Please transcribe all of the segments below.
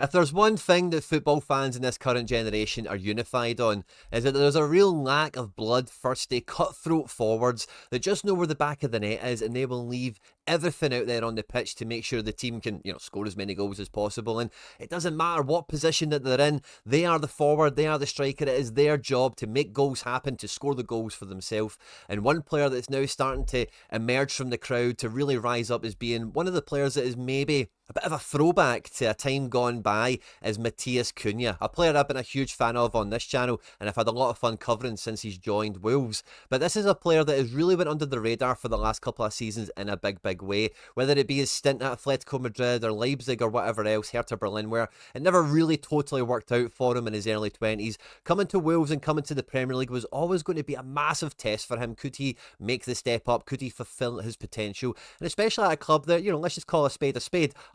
If there's one thing that football fans in this current generation are unified on, is that there's a real lack of bloodthirsty, cutthroat forwards that just know where the back of the net is, and they will leave everything out there on the pitch to make sure the team can, score as many goals as possible. And it doesn't matter what position that they're in, they are the forward, they are the striker. It is their job to make goals happen, to score the goals for themselves. And one player that's now starting to emerge from the crowd to really rise up as being one of the players that is maybe a bit of a throwback to a time gone by is Matheus Cunha, a player I've been a huge fan of on this channel, and I've had a lot of fun covering since he's joined Wolves. But this is a player that has really went under the radar for the last couple of seasons in a big way, whether it be his stint at Atletico Madrid or Leipzig or whatever else, Hertha Berlin, where it never really totally worked out for him in his early 20s. Coming to Wolves and coming to the Premier League was always going to be a massive test for him. Could he make the step up? Could he fulfill his potential? And especially at a club that, let's just call a spade,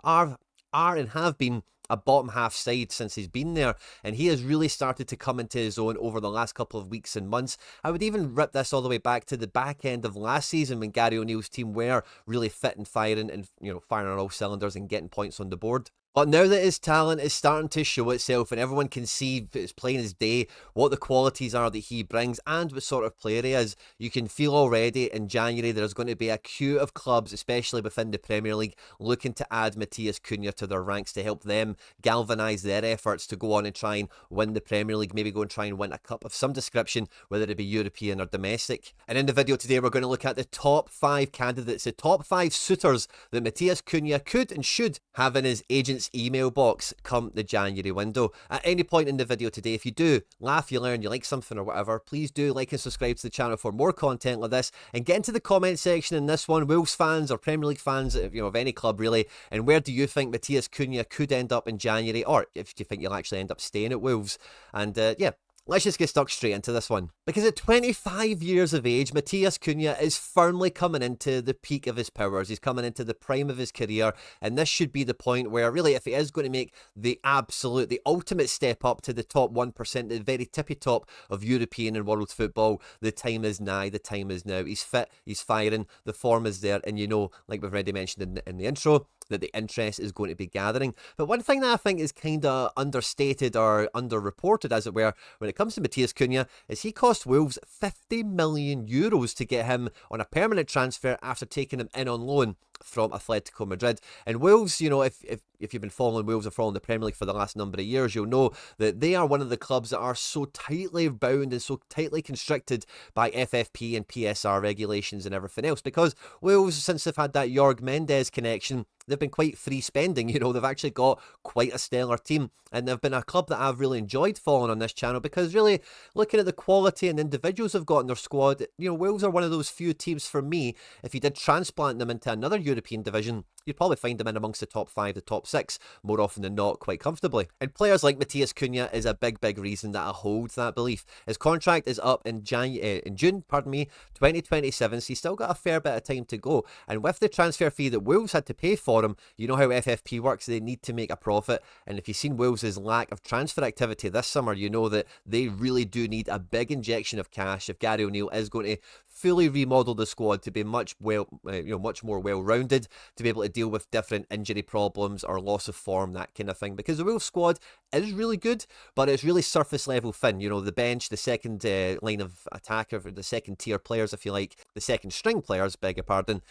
are and have been a bottom half side since he's been there, and he has really started to come into his own over the last couple of weeks and months. I would even rip this all the way back to the back end of last season when Gary O'Neill's team were really fit and firing and firing on all cylinders and getting points on the board. But now that his talent is starting to show itself and everyone can see it's plain as day what the qualities are that he brings and what sort of player he is, you can feel already in January there's going to be a queue of clubs, especially within the Premier League, looking to add Matheus Cunha to their ranks to help them galvanise their efforts to go on and try and win the Premier League, maybe go and try and win a cup of some description, whether it be European or domestic. And in the video today, we're going to look at the top 5 candidates, the top 5 suitors that Matheus Cunha could and should have in his agent's email box come the January window. At any point in the video today, if you do laugh, you learn, you like something or whatever, please do like and subscribe to the channel for more content like this, and get into the comment section in this one, Wolves fans or Premier League fans, of any club really, and where do you think Matheus Cunha could end up in January, or if you think you'll actually end up staying at Wolves. And yeah, let's just get stuck straight into this one. Because at 25 years of age, Matheus Cunha is firmly coming into the peak of his powers. He's coming into the prime of his career, and this should be the point where really, if he is going to make the ultimate step up to the top 1%, the very tippy top of European and world football, the time is nigh, the time is now. He's fit, he's firing, the form is there, and like we've already mentioned in the intro, that the interest is going to be gathering. But one thing that I think is kind of understated or underreported, as it were, when it comes to Matheus Cunha, is he cost Wolves €50 million to get him on a permanent transfer after taking him in on loan from Atletico Madrid. And Wolves, if you've been following Wolves or following the Premier League for the last number of years, you'll know that they are one of the clubs that are so tightly bound and so tightly constricted by FFP and PSR regulations and everything else, because Wolves, since they've had that Jorge Mendes connection, they've been quite free spending. They've actually got quite a stellar team, and they've been a club that I've really enjoyed following on this channel, because really looking at the quality and individuals they've got in their squad, Wolves are one of those few teams for me, if you did transplant them into another European division, you'd probably find them in amongst the top 5, the top 6, more often than not, quite comfortably. And players like Matheus Cunha is a big reason that I hold that belief. His contract is up in June, 2027, so he's still got a fair bit of time to go. And with the transfer fee that Wolves had to pay for him, you know how FFP works, they need to make a profit. And if you've seen Wolves' lack of transfer activity this summer, you know that they really do need a big injection of cash if Gary O'Neill is going to fully remodel the squad to be much more well-rounded, to be able to deal with different injury problems or loss of form, that kind of thing. Because the Wolves squad is really good, but it's really surface level thin. The bench, the second line of attack, or the second tier players, if you like, the second string players, beg your pardon,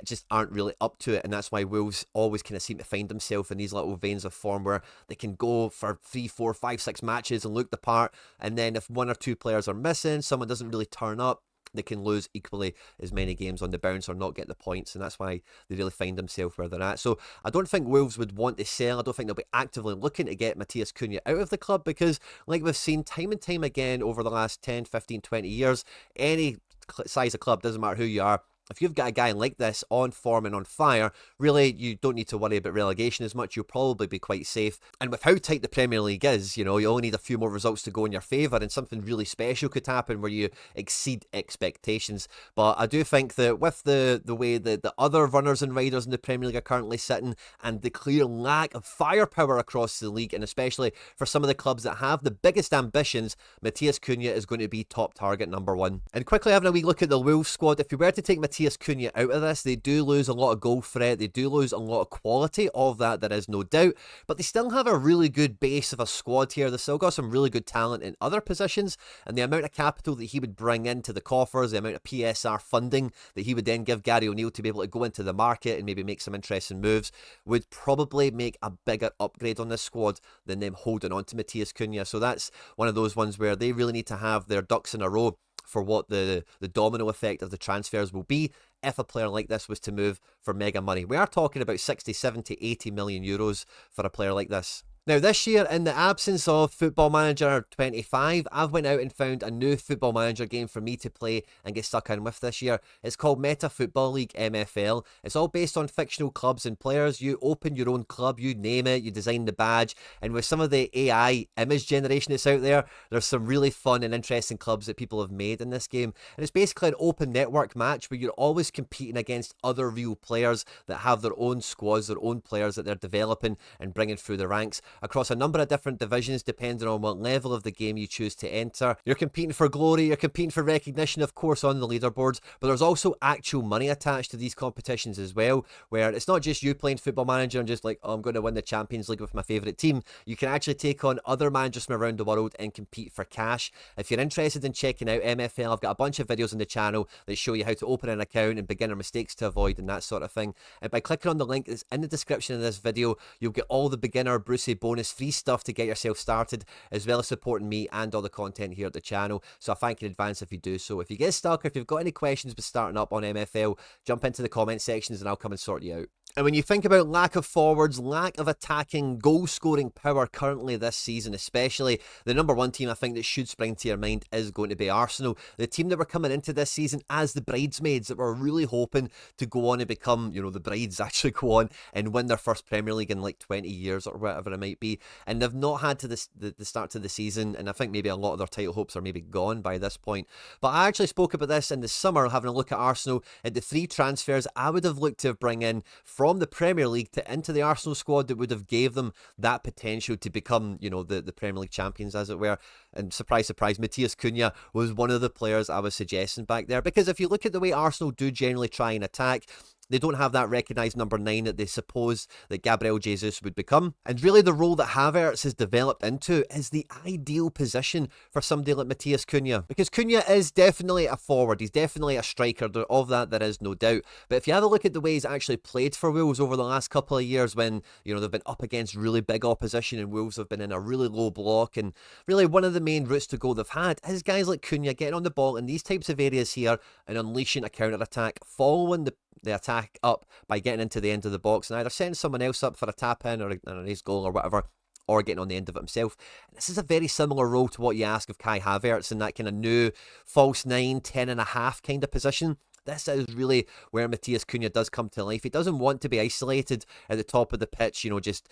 just aren't really up to it. And that's why Wolves always kind of seem to find themselves in these little veins of form where they can go for 3, 4, 5, 6 matches and look the part, and then if 1 or 2 players are missing, someone doesn't really turn up, they can lose equally as many games on the bounce or not get the points, and that's why they really find themselves where they're at. So I don't think Wolves would want to sell. I don't think they'll be actively looking to get Matheus Cunha out of the club, because like we've seen time and time again over the last 10, 15, 20 years, any size of club, doesn't matter who you are, if you've got a guy like this on form and on fire, really, you don't need to worry about relegation as much. You'll probably be quite safe. And with how tight the Premier League is, you only need a few more results to go in your favour, and something really special could happen where you exceed expectations. But I do think that with the way that the other runners and riders in the Premier League are currently sitting, and the clear lack of firepower across the league, and especially for some of the clubs that have the biggest ambitions, Matheus Cunha is going to be top target number 1. And quickly having a wee look at the Wolves squad, if you were to take Matheus Matheus Cunha out of this, they do lose a lot of goal threat, they do lose a lot of quality, of that there is no doubt, but they still have a really good base of a squad here. They've still got some really good talent in other positions, and the amount of capital that he would bring into the coffers, the amount of PSR funding that he would then give Gary O'Neill to be able to go into the market and maybe make some interesting moves, would probably make a bigger upgrade on this squad than them holding on to Matheus Cunha. So that's one of those ones where they really need to have their ducks in a row for what the domino effect of the transfers will be if a player like this was to move for mega money. We are talking about 60, 70, 80 million euros for a player like this. Now this year, in the absence of Football Manager 25, I've went out and found a new Football Manager game for me to play and get stuck in with this year. It's called Meta Football League MFL. It's all based on fictional clubs and players. You open your own club, you name it, you design the badge, and with some of the AI image generation that's out there, there's some really fun and interesting clubs that people have made in this game. And it's basically an open network match where you're always competing against other real players that have their own squads, their own players that they're developing and bringing through the ranks across a number of different divisions depending on what level of the game you choose to enter. You're competing for glory, you're competing for recognition, of course, on the leaderboards, but there's also actual money attached to these competitions as well, where it's not just you playing Football Manager and just like, oh, I'm going to win the Champions League with my favourite team. You can actually take on other managers from around the world and compete for cash. If you're interested in checking out MFL, I've got a bunch of videos on the channel that show you how to open an account and beginner mistakes to avoid and that sort of thing. And by clicking on the link that's in the description of this video, you'll get all the beginner Brucey bonus free stuff to get yourself started, as well as supporting me and all the content here at the channel. So I thank you in advance if you do so. If you get stuck, or if you've got any questions with starting up on MFL, jump into the comment sections and I'll come and sort you out. And when you think about lack of forwards, lack of attacking, goal-scoring power currently this season especially, the number one team I think that should spring to your mind is going to be Arsenal. The team that were coming into this season as the bridesmaids, that were really hoping to go on and become, you know, the brides actually go on and win their first Premier League in like 20 years or whatever it might be. And they've not had to the start to the season, and I think maybe a lot of their title hopes are maybe gone by this point. But I actually spoke about this in the summer, having a look at Arsenal, at the 3 transfers I would have looked to bring in from the Premier League to into the Arsenal squad that would have gave them that potential to become, you know, the Premier League champions, as it were. And surprise, surprise, Matheus Cunha was one of the players I was suggesting back there, because if you look at the way Arsenal do generally try and attack, they don't have that recognised number 9 that they suppose that Gabriel Jesus would become. And really the role that Havertz has developed into is the ideal position for somebody like Matheus Cunha. Because Cunha is definitely a forward, he's definitely a striker, of that there is no doubt. But if you have a look at the way he's actually played for Wolves over the last couple of years, when, you know, they've been up against really big opposition and Wolves have been in a really low block, and really one of the main routes to goal they've had is guys like Cunha getting on the ball in these types of areas here and unleashing a counter-attack, following the attack up by getting into the end of the box and either setting someone else up for a tap-in or a nice goal or whatever, or getting on the end of it himself. And this is a very similar role to what you ask of Kai Havertz in that kind of new false 9, 10.5 kind of position. This is really where Matheus Cunha does come to life. He doesn't want to be isolated at the top of the pitch, you know, just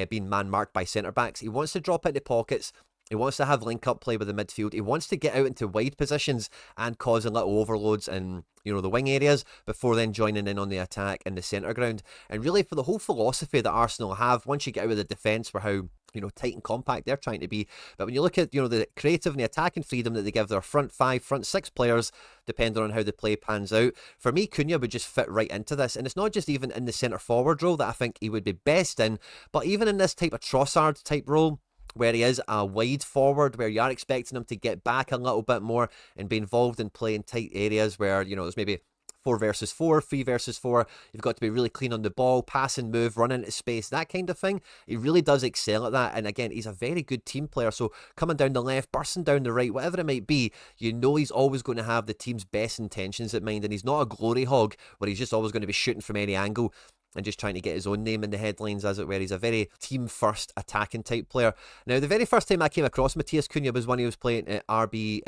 being man-marked by centre-backs. He wants to drop into pockets. He wants to have link-up play with the midfield. He wants to get out into wide positions and causing little overloads in, you know, the wing areas before then joining in on the attack in the centre ground. And really for the whole philosophy that Arsenal have, once you get out of the defence for how, you know, tight and compact they're trying to be, but when you look at, you know, the creative and the attacking freedom that they give their front 5, front 6 players, depending on how the play pans out, for me, Cunha would just fit right into this. And it's not just even in the centre forward role that I think he would be best in, but even in this type of Trossard type role, where he is a wide forward, where you are expecting him to get back a little bit more and be involved in play in tight areas where, you know, there's maybe 4 versus 4, 3 versus 4. You've got to be really clean on the ball, pass and move, run into space, that kind of thing. He really does excel at that. And again, he's a very good team player. So coming down the left, bursting down the right, whatever it might be, you know he's always going to have the team's best intentions at mind. And he's not a glory hog where he's just always going to be shooting from any angle and just trying to get his own name in the headlines, as it were. He's a very team-first attacking type player. Now, the very first time I came across Matheus Cunha was when he was playing at RB,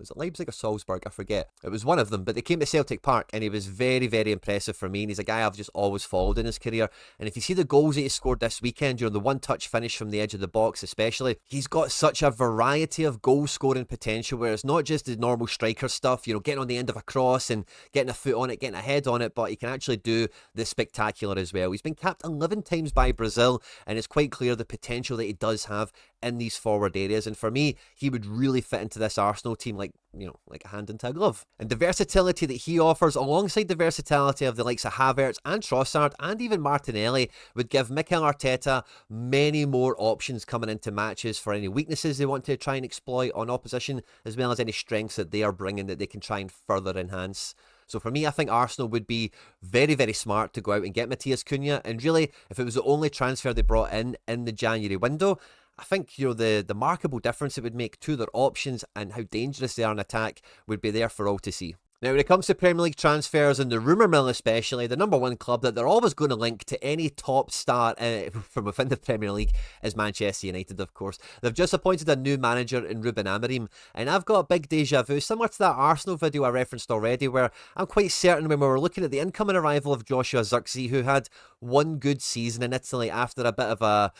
was it Leipzig or Salzburg? I forget. It was one of them, but they came to Celtic Park, and he was very, very impressive for me, and he's a guy I've just always followed in his career. And if you see the goals that he scored this weekend, you know, the one-touch finish from the edge of the box especially, he's got such a variety of goal-scoring potential, where it's not just the normal striker stuff, you know, getting on the end of a cross and getting a foot on it, getting a head on it, but he can actually do the spectacular spectacular as well. He's been capped 11 times by Brazil, and it's quite clear the potential that he does have in these forward areas. And for me, he would really fit into this Arsenal team like a hand into a glove. And the versatility that he offers, alongside the versatility of the likes of Havertz and Trossard and even Martinelli, would give Mikel Arteta many more options coming into matches for any weaknesses they want to try and exploit on opposition, as well as any strengths that they are bringing that they can try and further enhance. So for me, I think Arsenal would be very, very smart to go out and get Matheus Cunha. And really, if it was the only transfer they brought in the January window, I think, the markable difference it would make to their options and how dangerous they are in attack would be there for all to see. Now, when it comes to Premier League transfers and the rumour mill especially, the number one club that they're always going to link to any top star from within the Premier League is Manchester United, of course. They've just appointed a new manager in Ruben Amorim, and I've got a big deja vu, similar to that Arsenal video I referenced already, where I'm quite certain when we were looking at the incoming arrival of Joshua Zirkzee, who had one good season in Italy after a bit of a,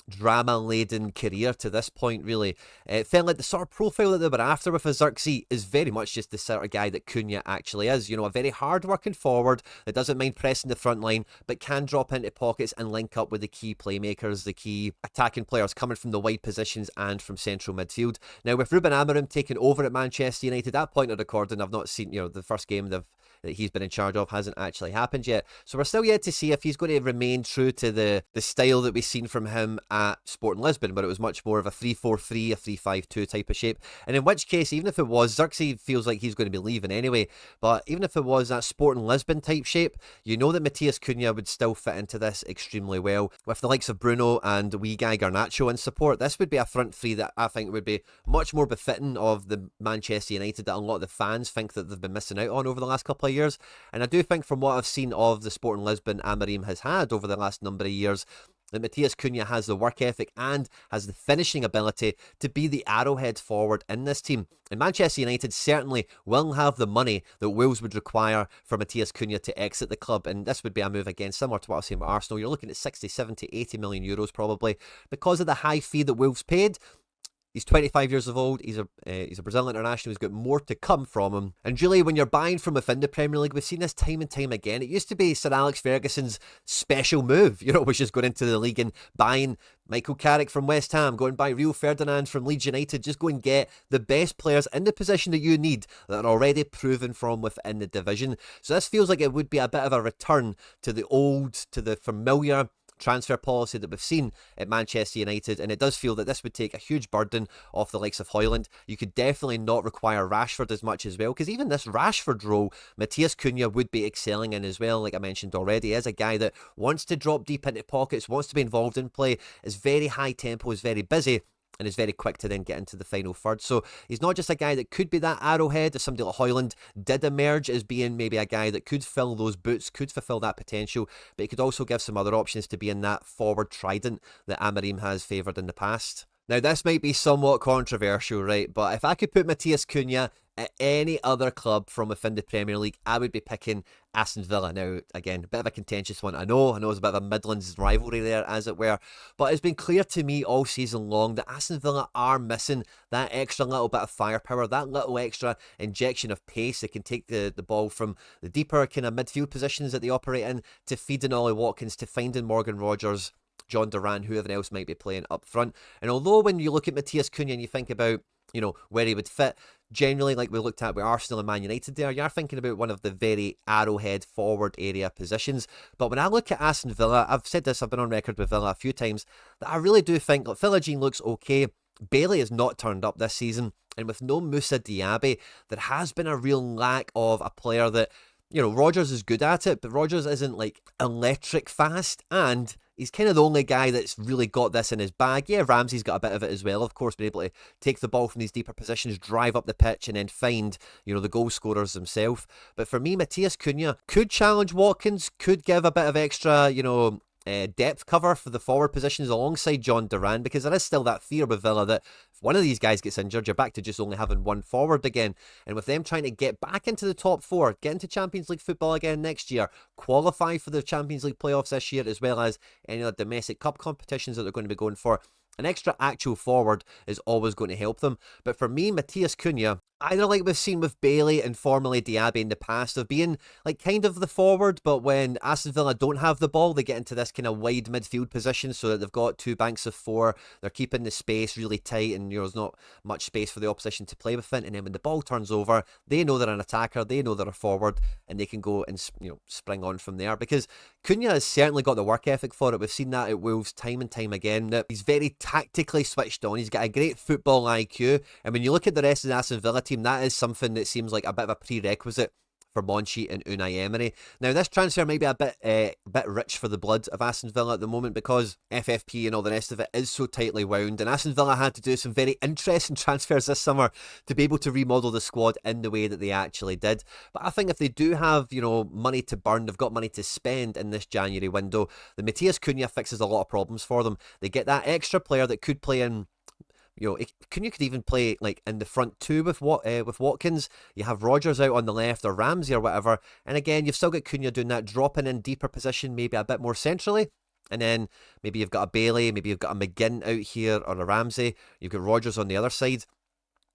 drama-laden career to this point, really. It felt like the sort of profile that they were after with a Zirkzee is very much just the sort of guy that Cunha actually is. A very hard-working forward that doesn't mind pressing the front line, but can drop into pockets and link up with the key playmakers, the key attacking players coming from the wide positions and from central midfield. Now, with Ruben Amorim taking over at Manchester United, at that point of recording, I've not seen, the first game that he's been in charge of hasn't actually happened yet. So we're still yet to see if he's going to remain true to the style that we've seen from him at Sporting Lisbon, where it was much more of a 3-4-3, a 3-5-2 type of shape. And in which case, even if it was, Zirkzee feels like he's going to be leaving anyway, but even if it was that Sporting Lisbon type shape, that Matheus Cunha would still fit into this extremely well. With the likes of Bruno and wee guy Garnacho in support, this would be a front three that I think would be much more befitting of the Manchester United that a lot of the fans think that they've been missing out on over the last couple of years. And I do think, from what I've seen of the Sporting Lisbon Amorim has had over the last number of years, that Matheus Cunha has the work ethic and has the finishing ability to be the arrowhead forward in this team. And Manchester United certainly will have the money that Wolves would require for Matheus Cunha to exit the club. And this would be a move, again, similar to what I was saying about Arsenal. You're looking at 60, 70, 80 million euros probably, because of the high fee that Wolves paid. He's 25 years old. He's a Brazilian international. He's got more to come from him. And really, when you're buying from within the Premier League, we've seen this time and time again. It used to be Sir Alex Ferguson's special move, which is going into the league and buying Michael Carrick from West Ham, go and buy Rio Ferdinand from Leeds United. Just go and get the best players in the position that you need that are already proven from within the division. So this feels like it would be a bit of a return to the familiar transfer policy that we've seen at Manchester United, and it does feel that this would take a huge burden off the likes of Højlund. You could definitely not require Rashford as much as well, because even this Rashford role, Matheus Cunha would be excelling in as well. Like I mentioned already, as a guy that wants to drop deep into pockets, wants to be involved in play, is very high tempo, is very busy, and is very quick to then get into the final third. So he's not just a guy that could be that arrowhead, as somebody like Højlund did emerge as being maybe a guy that could fill those boots, could fulfill that potential, but he could also give some other options to be in that forward trident that Amorim has favoured in the past. Now, this might be somewhat controversial, right? But if I could put Matheus Cunha at any other club from within the Premier League, I would be picking Aston Villa. Now, again, a bit of a contentious one. I know it's a bit of a Midlands rivalry there, as it were. But it's been clear to me all season long that Aston Villa are missing that extra little bit of firepower, that little extra injection of pace that can take the ball from the deeper kind of midfield positions that they operate in to feeding Ollie Watkins, to finding Morgan Rogers, John Duran, whoever else might be playing up front. And although when you look at Matheus Cunha and you think about, where he would fit, generally, like we looked at with Arsenal and Man United there, you're thinking about one of the very arrowhead forward area positions. But when I look at Aston Villa, I've said this, I've been on record with Villa a few times, that I really do think, look, Philogene looks okay. Bailey has not turned up this season. And with no Moussa Diaby, there has been a real lack of a player that, Rogers is good at it, but Rogers isn't like electric fast, and he's kind of the only guy that's really got this in his bag. Yeah, Ramsey's got a bit of it as well, of course, being able to take the ball from these deeper positions, drive up the pitch, and then find, the goal scorers themselves. But for me, Matheus Cunha could challenge Watkins, could give a bit of extra, depth cover for the forward positions alongside John Duran, because there is still that fear with Villa that if one of these guys gets injured, you're back to just only having one forward again. And with them trying to get back into the top four, get into Champions League football again next year, qualify for the Champions League playoffs this year, as well as any other domestic cup competitions that they're going to be going for, An extra actual forward is always going to help them. But for me, Matheus Cunha, either like we've seen with Bailey and formerly Diaby in the past, of being like kind of the forward, but when Aston Villa don't have the ball, they get into this kind of wide midfield position so that they've got two banks of four. They're keeping the space really tight, and there's not much space for the opposition to play within. And then when the ball turns over, they know they're an attacker, they know they're a forward, and they can go and spring on from there. Because Cunha has certainly got the work ethic for it. We've seen that at Wolves time and time again. That he's very tactically switched on. He's got a great football IQ, and when you look at the rest of the Aston Villa team, that is something that seems like a bit of a prerequisite for Monchi and Unai Emery. Now, this transfer might be a bit rich for the blood of Aston Villa at the moment because FFP and all the rest of it is so tightly wound, and Aston Villa had to do some very interesting transfers this summer to be able to remodel the squad in the way that they actually did. But I think if they do have, money to burn, they've got money to spend in this January window, the Matheus Cunha fixes a lot of problems for them. They get that extra player that could play in. Cunha could even play like in the front two with Watkins. You have Rodgers out on the left or Ramsey or whatever, and again you've still got Cunha doing that dropping in deeper position, maybe a bit more centrally. And then maybe you've got a Bailey, maybe you've got a McGinn out here or a Ramsey. You've got Rodgers on the other side.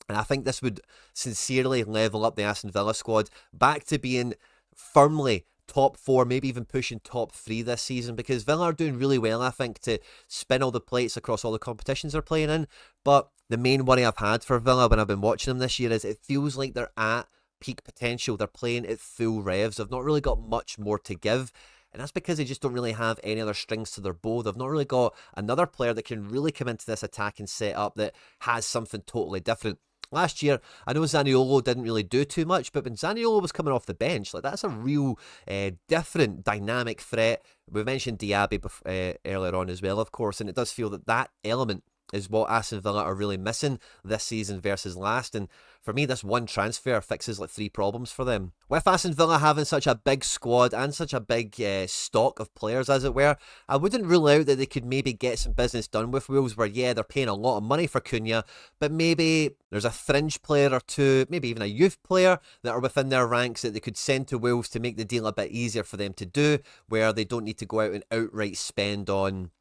And I think this would sincerely level up the Aston Villa squad back to being firmly top four, maybe even pushing top three this season, because Villa are doing really well, I think, to spin all the plates across all the competitions they're playing in. But the main worry I've had for Villa when I've been watching them this year is it feels like they're at peak potential. They're playing at full revs. They've not really got much more to give. And that's because they just don't really have any other strings to their bow. They've not really got another player that can really come into this attacking setup that has something totally different. Last year, I know Zaniolo didn't really do too much, but when Zaniolo was coming off the bench, like that's a real different dynamic threat. We mentioned Diaby earlier on as well, of course, and it does feel that element is what Aston Villa are really missing this season versus last. And for me, this one transfer fixes like 3 problems for them. With Aston Villa having such a big squad and such a big stock of players, as it were, I wouldn't rule out that they could maybe get some business done with Wolves where, yeah, they're paying a lot of money for Cunha, but maybe there's a fringe player or two, maybe even a youth player that are within their ranks that they could send to Wolves to make the deal a bit easier for them to do, where they don't need to go out and outright spend on,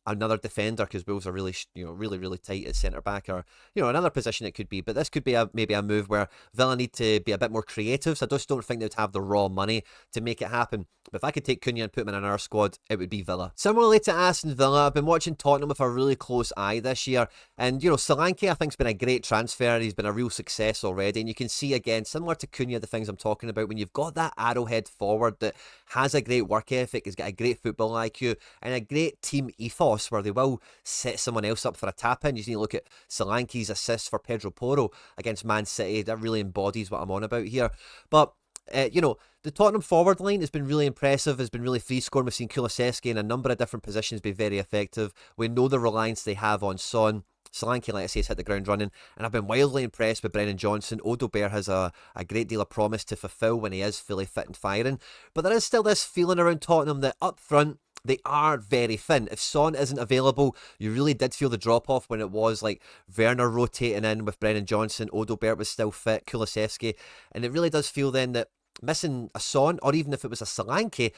another defender, because Wolves are really, really tight at centre back, or another position it could be. But this could be maybe a move where Villa need to be a bit more creative. So I just don't think they'd have the raw money to make it happen. But if I could take Cunha and put him in our squad, it would be Villa. Similarly to Aston Villa, I've been watching Tottenham with a really close eye this year. And, Solanke, I think, has been a great transfer. He's been a real success already. And you can see, again, similar to Cunha, the things I'm talking about, when you've got that arrowhead forward that has a great work ethic, has got a great football IQ, and a great team ethos where they will set someone else up for a tap-in. You just need to look at Solanke's assist for Pedro Porro against Man City. That really embodies what I'm on about here. But the Tottenham forward line has been really impressive, has been really free-scoring. We've seen Kulusevski in a number of different positions be very effective. We know the reliance they have on Son. Solanke, like I say, has hit the ground running, and I've been wildly impressed with Brennan Johnson. Odobert has a great deal of promise to fulfil when he is fully fit and firing. But there is still this feeling around Tottenham that up front, they are very thin. If Son isn't available, you really did feel the drop-off when it was like Werner rotating in with Brennan Johnson, Odobert was still fit, Kulusevski, and it really does feel then that missing a Son, or even if it was a Solanke,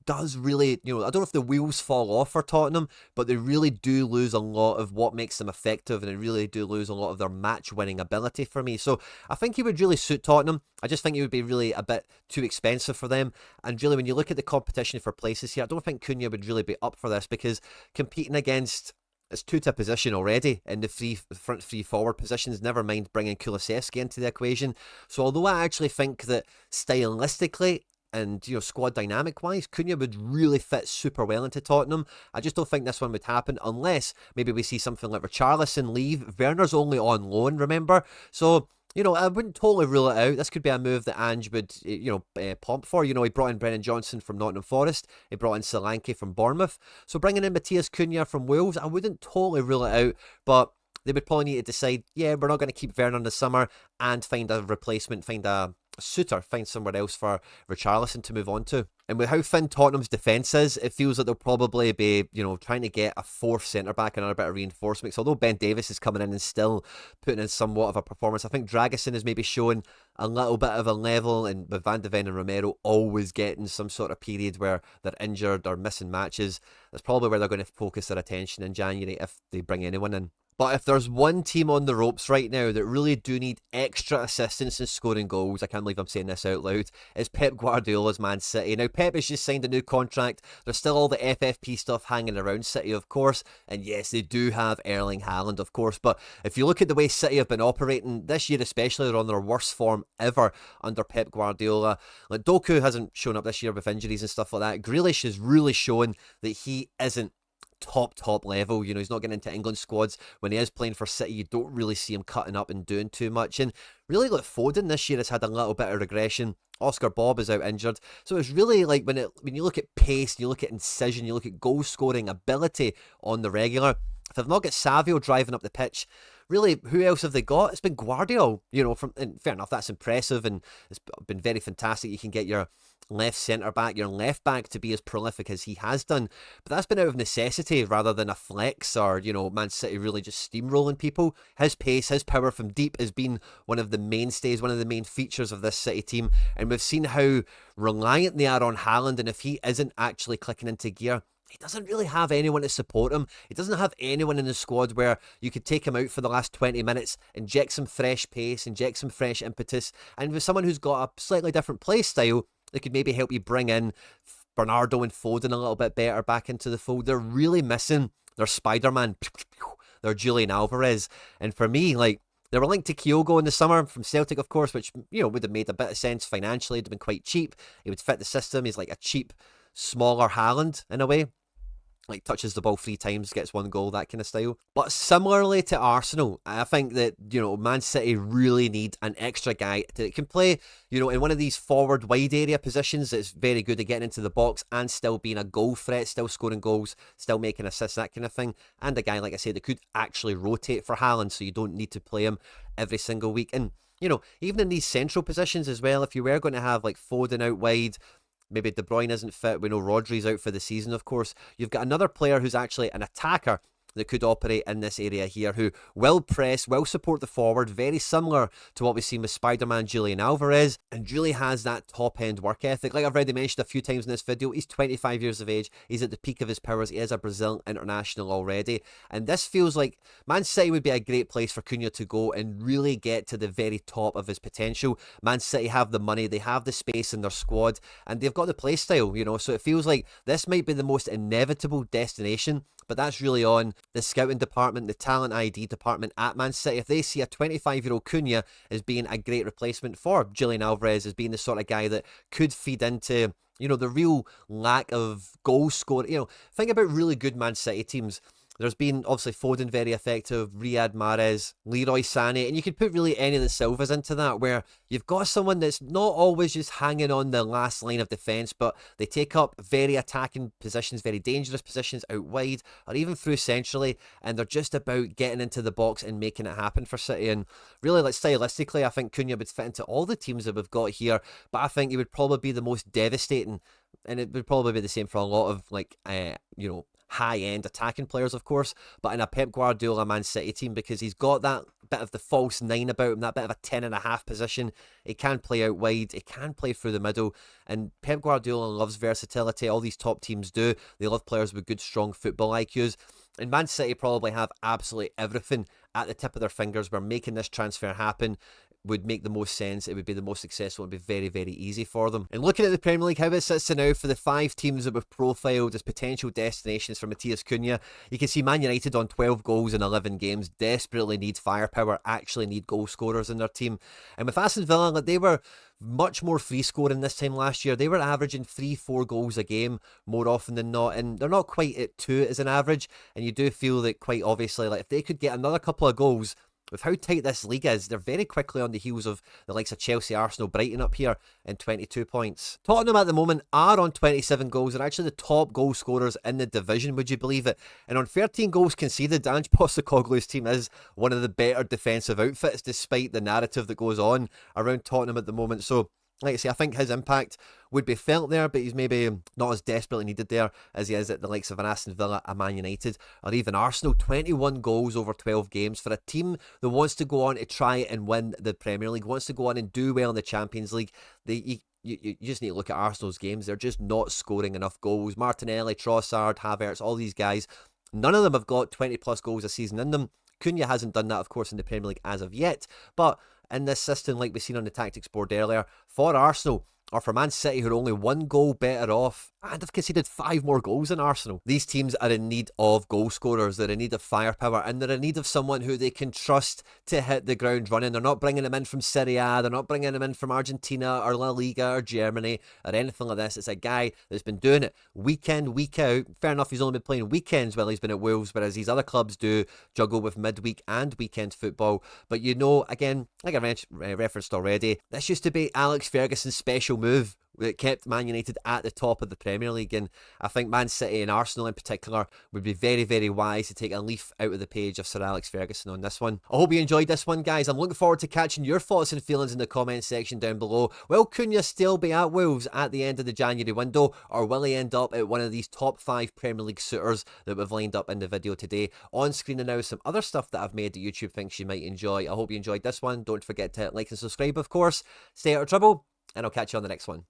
does really, I don't know if the wheels fall off for Tottenham, but they really do lose a lot of what makes them effective, and they really do lose a lot of their match-winning ability for me. So I think he would really suit Tottenham. I just think he would be really a bit too expensive for them. And really, when you look at the competition for places here, I don't think Cunha would really be up for this, because competing against... It's 2 to position already in the front three forward positions, never mind bringing Kulusevski into the equation. So although I actually think that stylistically and squad dynamic wise, Cunha would really fit super well into Tottenham, I just don't think this one would happen unless maybe we see something like Richarlison leave. Werner's only on loan, remember? So I wouldn't totally rule it out. This could be a move that Ange would, pomp for. He brought in Brennan Johnson from Nottingham Forest. He brought in Solanke from Bournemouth. So bringing in Matheus Cunha from Wolves, I wouldn't totally rule it out. But they would probably need to decide, yeah, we're not going to keep Werner in the summer, and find a replacement, find a suitor, find somewhere else for Richarlison to move on to. And with how thin Tottenham's defence is, it feels like they'll probably be, trying to get a fourth centre-back and another bit of reinforcement. So although Ben Davies is coming in and still putting in somewhat of a performance, I think Dragusin is maybe showing a little bit of a level, and with Van de Ven and Romero always getting some sort of period where they're injured or missing matches, that's probably where they're going to focus their attention in January if they bring anyone in. But if there's one team on the ropes right now that really do need extra assistance in scoring goals, I can't believe I'm saying this out loud, is Pep Guardiola's Man City. Now, Pep has just signed a new contract. There's still all the FFP stuff hanging around City, of course. And yes, they do have Erling Haaland, of course. But if you look at the way City have been operating this year, especially, they're on their worst form ever under Pep Guardiola. Like, Doku hasn't shown up this year with injuries and stuff like that. Grealish is really showing that he isn't top level. He's not getting into England squads. When he is playing for City, you don't really see him cutting up and doing too much. And really, like, Foden this year has had a little bit of regression. Oscar Bob is out injured. So it's really like when you look at pace, you look at incision, you look at goal scoring ability on the regular, if they've not got Savio driving up the pitch, really, who else have they got? It's been Guardiola, and fair enough, that's impressive, and it's been very fantastic. You can get your left centre-back, your left-back to be as prolific as he has done, but that's been out of necessity rather than a flex or, Man City really just steamrolling people. His pace, his power from deep has been one of the mainstays, one of the main features of this City team, and we've seen how reliant they are on Haaland, and if he isn't actually clicking into gear, he doesn't really have anyone to support him. He doesn't have anyone in the squad where you could take him out for the last 20 minutes, inject some fresh pace, inject some fresh impetus, and with someone who's got a slightly different play style, they could maybe help you bring in Bernardo and Foden a little bit better back into the fold. They're really missing their Spider-Man, their Julian Alvarez. And for me, like, they were linked to Kyogo in the summer from Celtic, of course, which, would have made a bit of sense financially. It'd have been quite cheap. He would fit the system. He's like a cheap, smaller Haaland in a way. Like, touches the ball 3 times, gets 1 goal, that kind of style. But similarly to Arsenal, I think that, Man City really need an extra guy that can play, in one of these forward wide area positions that's very good at getting into the box and still being a goal threat, still scoring goals, still making assists, that kind of thing. And a guy, like I said, that could actually rotate for Haaland, so you don't need to play him every single week. And, even in these central positions as well, if you were going to have, like, Foden out wide, maybe De Bruyne isn't fit, we know Rodri's out for the season, of course, you've got another player who's actually an attacker that could operate in this area here, who will press, will support the forward, very similar to what we've seen with Spider-Man Julian Alvarez, and really has that top-end work ethic. Like I've already mentioned a few times in this video, he's 25 years of age, he's at the peak of his powers, he is a Brazilian international already, and this feels like Man City would be a great place for Cunha to go and really get to the very top of his potential. Man City have the money, they have the space in their squad, and they've got the play style, so it feels like this might be the most inevitable destination, but that's really on the scouting department, the talent ID department at Man City. If they see a 25-year-old Cunha as being a great replacement for Julian Alvarez, as being the sort of guy that could feed into, the real lack of goal scoring. Think about really good Man City teams. There's been, obviously, Foden very effective, Riyad Mahrez, Leroy Sané, and you could put really any of the Silvas into that, where you've got someone that's not always just hanging on the last line of defence, but they take up very attacking positions, very dangerous positions out wide, or even through centrally, and they're just about getting into the box and making it happen for City. And really, like, stylistically, I think Cunha would fit into all the teams that we've got here, but I think he would probably be the most devastating, and it would probably be the same for a lot of, like, high-end attacking players, of course, but in a Pep Guardiola Man City team, because he's got that bit of the false 9 about him, that bit of a 10.5 position. He can play out wide, he can play through the middle, and Pep Guardiola loves versatility. All these top teams do. They love players with good, strong football IQs, and Man City probably have absolutely everything at the tip of their fingers where making this transfer happen would make the most sense. It would be the most successful. It would be very, very easy for them. And looking at the Premier League, how it sits now for the 5 teams that we've profiled as potential destinations for Matheus Cunha, you can see Man United on 12 goals in 11 games desperately need firepower, actually need goal scorers in their team. And with Aston Villa, like, they were much more free scoring this time last year. They were averaging 3-4 goals a game more often than not, and they're not quite at 2 as an average. And you do feel that, quite obviously, like, if they could get another couple of goals, with how tight this league is, they're very quickly on the heels of the likes of Chelsea, Arsenal, Brighton up here in 22 points. Tottenham at the moment are on 27 goals. They're actually the top goal scorers in the division, would you believe it? And on 13 goals conceded, Ange Postecoglou's team is one of the better defensive outfits, despite the narrative that goes on around Tottenham at the moment. So Like I say, I think his impact would be felt there, but he's maybe not as desperately needed there as he is at the likes of an Aston Villa, a Man United, or even Arsenal. 21 goals over 12 games for a team that wants to go on to try and win the Premier League, wants to go on and do well in the Champions League. You just need to look at Arsenal's games. They're just not scoring enough goals. Martinelli, Trossard, Havertz, all these guys, none of them have got 20 plus goals a season in them. Cunha hasn't done that, of course, in the Premier League as of yet, but in this system, like we've seen on the tactics board earlier, for Arsenal, or for Man City, who are only one goal better off, and have conceded 5 more goals than Arsenal. These teams are in need of goal scorers, they're in need of firepower, and they're in need of someone who they can trust to hit the ground running. They're not bringing them in from Serie A, they're not bringing them in from Argentina or La Liga or Germany or anything like this. It's a guy that's been doing it week in, week out. Fair enough, he's only been playing weekends while he's been at Wolves, whereas these other clubs do juggle with midweek and weekend football. But you know, again, like I referenced already, this used to be Alex Ferguson's special move that kept Man United at the top of the Premier League, and I think Man City and Arsenal in particular would be very, very wise to take a leaf out of the page of Sir Alex Ferguson on this one. I hope you enjoyed this one, guys. I'm looking forward to catching your thoughts and feelings in the comment section down below. Will Cunha still be at Wolves at the end of the January window, or will he end up at one of these top 5 Premier League suitors that we've lined up in the video today? On screen and now some other stuff that I've made that YouTube thinks you might enjoy. I hope you enjoyed this one. Don't forget to hit like and subscribe, of course. Stay out of trouble, and I'll catch you on the next one.